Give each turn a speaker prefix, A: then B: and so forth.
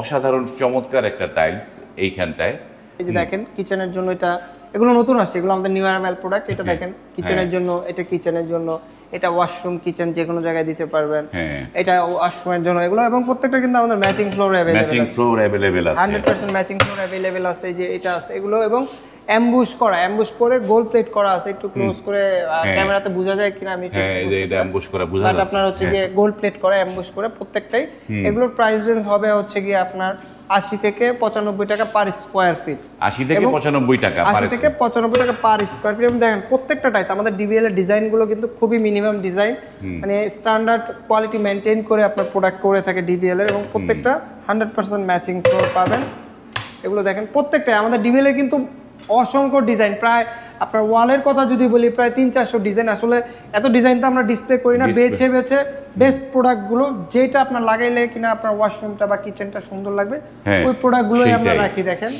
A: অসাধারণ চমৎকার একটা টাইলস এইখানটায়।
B: এই যে দেখেন কিচেনের জন্য এটা, এগুলো নতুন আসছে, এগুলো আমাদের নিউ আরএমএল প্রোডাক্ট। এটা দেখেন কিচেনের জন্য, এটা কিচেনের জন্য, এটা ওয়াশরুম কিচেন যে কোনো জায়গায় দিতে পারবেন। এটা ওয়াশরুমের জন্য এগুলো, এবং প্রত্যেকটা কিন্তু আমাদের ম্যাচিং ফ্লোর अवेलेबल আছে।
A: ম্যাচিং ফ্লোর अवेलेबल আছে,
B: 100% ম্যাচিং ফ্লোর अवेलेबल আছে। এই যে এটা আছে এগুলো, এবং অ্যাম্বুশ করে গোল্ড প্লেট করা আছে। একটু ক্লোজ করে ক্যামেরাতে বোঝা যায় কিনা আমি ঠিক বুঝতে
A: এটা অ্যাম্বুশ করা বোঝা
B: বাট
A: যাচ্ছে।
B: আপনার হচ্ছে গিয়ে গোল্ড প্লেট করা, অ্যাম্বুশ করে প্রত্যেকটাই। এগুলোর প্রাইস রেঞ্জ হবে হচ্ছে গিয়ে আপনার 80 থেকে 95 টাকা পার স্কয়ার ফিট।
A: 80 থেকে 95 টাকা
B: 80 থেকে 95 টাকা পার স্কয়ার ফিট। দেখেন প্রত্যেকটা টাইলস আমাদের ডিভিএল এর ডিজাইনগুলো কিন্তু খুবই মিনিমাম ডিজাইন, মানে স্ট্যান্ডার্ড কোয়ালিটি মেনটেন করে আপনার প্রোডাক্ট করে থাকে ডিভিএল এর, এবং প্রত্যেকটা 100% ম্যাচিং ফ্লোর পাবেন। এগুলো দেখেন প্রত্যেকটাই আমাদের ডিভিএল এর কিন্তু অসংখ্য ডিজাইন, প্রায় আপনার ওয়ালের কথা যদি বলি প্রায় 300-400 ডিজাইন। আসলে এত ডিজাইন তো আমরা ডিসপ্লে করি না, বেছে বেস্ট প্রোডাক্টগুলো যেটা আপনার লাগাইলে কিনা আপনার ওয়াশরুমটা বা কিচেনটা সুন্দর লাগবে, ওই প্রোডাক্টগুলোই আমরা রাখি। দেখেন